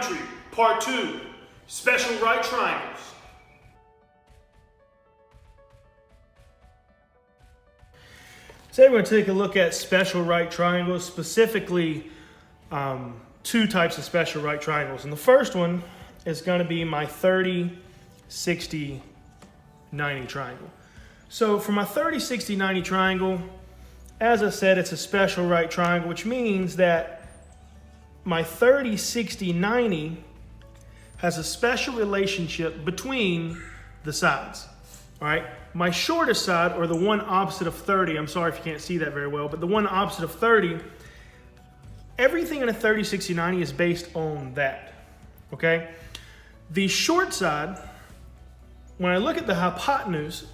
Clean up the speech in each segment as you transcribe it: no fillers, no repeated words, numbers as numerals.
Geometry, Part 2, Special Right Triangles. Today we're going to take a look at special right triangles, specifically two types of special right triangles. And the first one is going to be my 30, 60, 90 triangle. So for my 30, 60, 90 triangle, as I said, it's a special right triangle, which means that my 30, 60, 90 has a special relationship between the sides. All right, my shortest side, or the one opposite of 30, I'm sorry if you can't see that very well, but the one opposite of 30, everything in a 30, 60, 90 is based on that, okay? The short side, when I look at the hypotenuse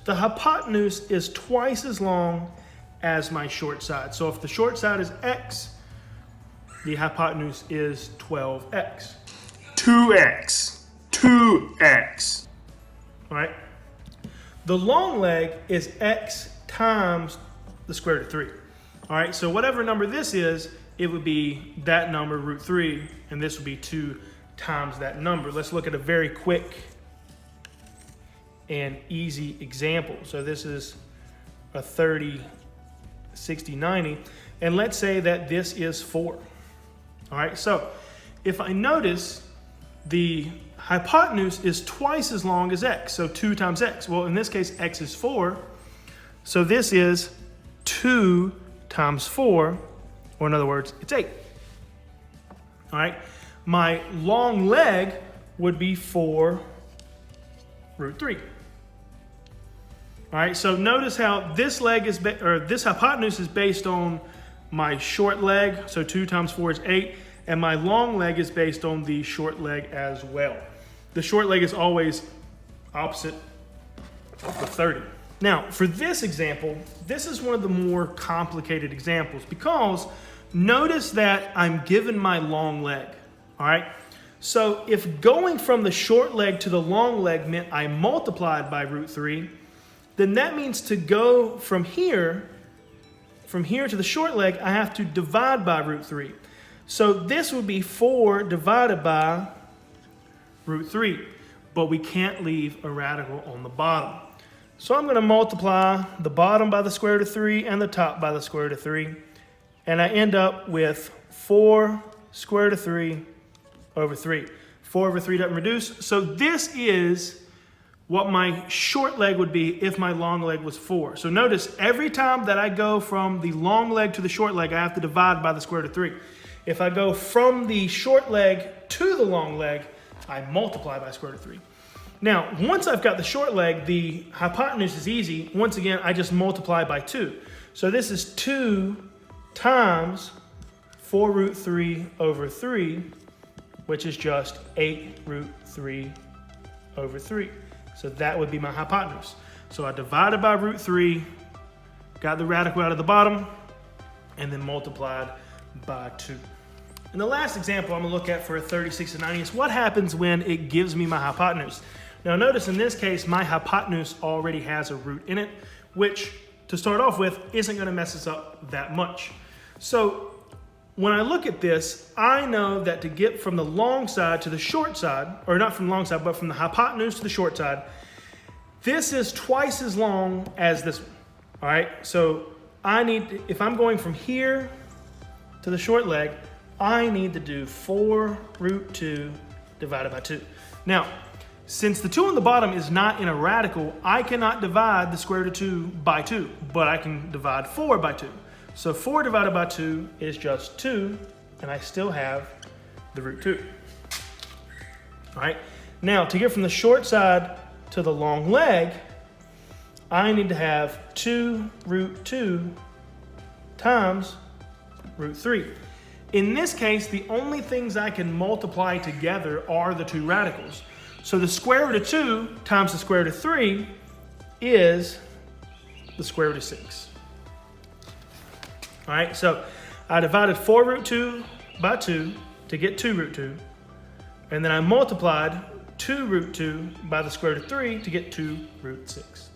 is twice as long as my short side. So if the short side is x, the hypotenuse is 12x. 2x. All right? The long leg is x times the square root of 3. All right, so whatever number this is, it would be that number, root 3, and this would be 2 times that number. Let's look at a very quick and easy example. So this is a 30, 60, 90, and let's say that this is 4. All right, so if I notice the hypotenuse is twice as long as x, so 2 times x. Well, in this case, x is 4, so this is 2 times 4, or in other words, it's 8. All right, my long leg would be 4 root 3. All right, so notice how this leg is, this hypotenuse is based on my short leg, so 2 times 4 is 8, and my long leg is based on the short leg as well. The short leg is always opposite of the 30. Now, for this example, this is one of the more complicated examples because notice that I'm given my long leg, all right? So if going from the short leg to the long leg meant I multiplied by root 3, then that means to go from here to the short leg, I have to divide by root 3. So this would be 4 divided by root 3, but we can't leave a radical on the bottom. So I'm going to multiply the bottom by the square root of 3 and the top by the square root of 3, and I end up with 4 square root of 3 over 3. 4 over 3 doesn't reduce, so this is what my short leg would be if my long leg was 4. So notice every time that I go from the long leg to the short leg, I have to divide by the square root of 3. If I go from the short leg to the long leg, I multiply by square root of 3. Now, once I've got the short leg, the hypotenuse is easy. Once again, I just multiply by 2. So this is 2 times 4 root 3 over 3, which is just 8 root 3 over 3. So that would be my hypotenuse. So I divided by root 3, got the radical out of the bottom, and then multiplied by 2. And the last example I'm going to look at for a 30, 60, 90 is what happens when it gives me my hypotenuse. Now notice in this case, my hypotenuse already has a root in it, which to start off with isn't going to mess us up that much. So when I look at this, I know that to get from the long side to the short side, or not from the long side, but from the hypotenuse to the short side, this is twice as long as this one. All right, so if I'm going from here to the short leg, I need to do 4 root 2 divided by 2. Now, since the 2 on the bottom is not in a radical, I cannot divide the square root of 2 by 2, but I can divide 4 by 2. So 4 divided by 2 is just 2, and I still have the root 2. All right, now to get from the short side to the long leg, I need to have 2 root 2 times root 3. In this case, the only things I can multiply together are the 2 radicals. So the square root of 2 times the square root of 3 is the square root of 6. All right, so I divided 4 root 2 by 2 to get 2 root 2, and then I multiplied 2 root 2 by the square root of 3 to get 2 root 6.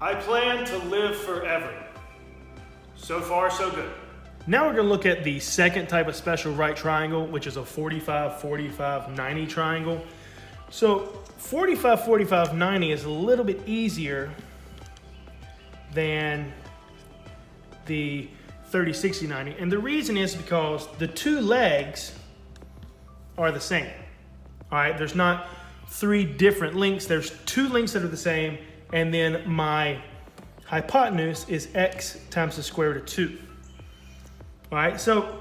I plan to live forever. So far, so good. Now we're going to look at the second type of special right triangle, which is a 45, 45, 90 triangle. So 45, 45, 90 is a little bit easier than the 30, 60, 90. And the reason is because the two legs are the same. All right, there's not three different lengths. There's two lengths that are the same, and then my hypotenuse is x times the square root of 2. All right, so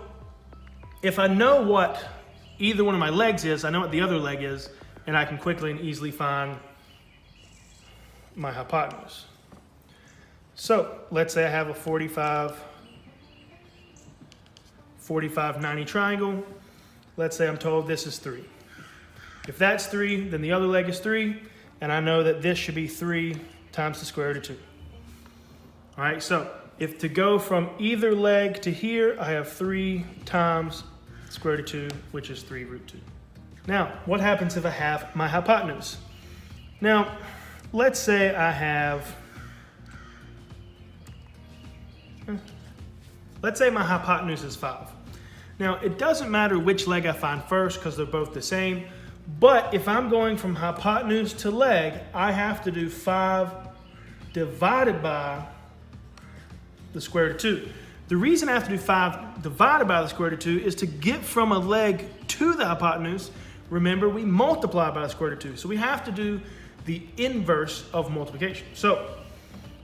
if I know what either one of my legs is, I know what the other leg is, and I can quickly and easily find my hypotenuse. So let's say I have a 45, 45, 90 triangle. Let's say I'm told this is 3. If that's 3, then the other leg is 3, and I know that this should be 3 times the square root of 2. All right, so if to go from either leg to here, I have 3 times the square root of 2, which is 3 root 2. Now, what happens if I have my hypotenuse? Now, let's say I have, let's say my hypotenuse is 5. Now, it doesn't matter which leg I find first because they're both the same, but if I'm going from hypotenuse to leg, I have to do 5 divided by the square root of 2. The reason I have to do 5 divided by the square root of 2 is to get from a leg to the hypotenuse. Remember, we multiply by the square root of 2. So we have to do the inverse of multiplication. So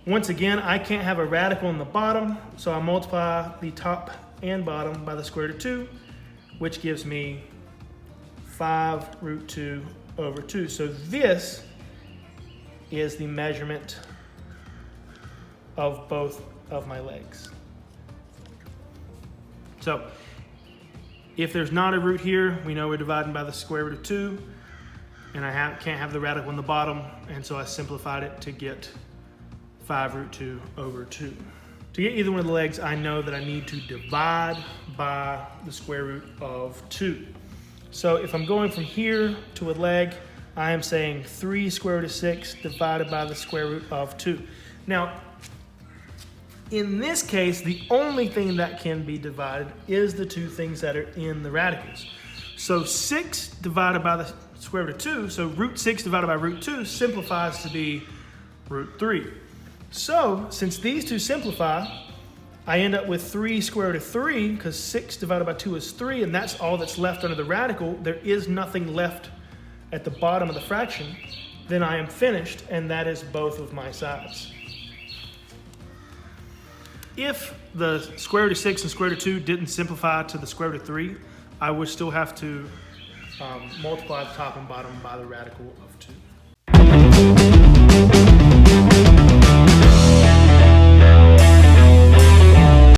once again, I can't have a radical in the bottom, so I multiply the top and bottom by the square root of 2, which gives me 5 root 2 over 2. So this is the measurement of both of my legs. So if there's not a root here, we know we're dividing by the square root of 2, and I can't have the radical in the bottom, and so I simplified it to get 5 root 2 over 2. To get either one of the legs, I know that I need to divide by the square root of 2. So if I'm going from here to a leg, I am saying 3 square root of 6 divided by the square root of 2. Now, in this case, the only thing that can be divided is the two things that are in the radicals. So 6 divided by the square root of 2, so root 6 divided by root 2 simplifies to be root 3. So since these two simplify, I end up with 3 square root of 3 because 6 divided by 2 is 3, and that's all that's left under the radical. There is nothing left at the bottom of the fraction. Then I am finished, and that is both of my sides. If the square root of 6 and square root of 2 didn't simplify to the square root of 3, I would still have to multiply the top and bottom by the radical of 2.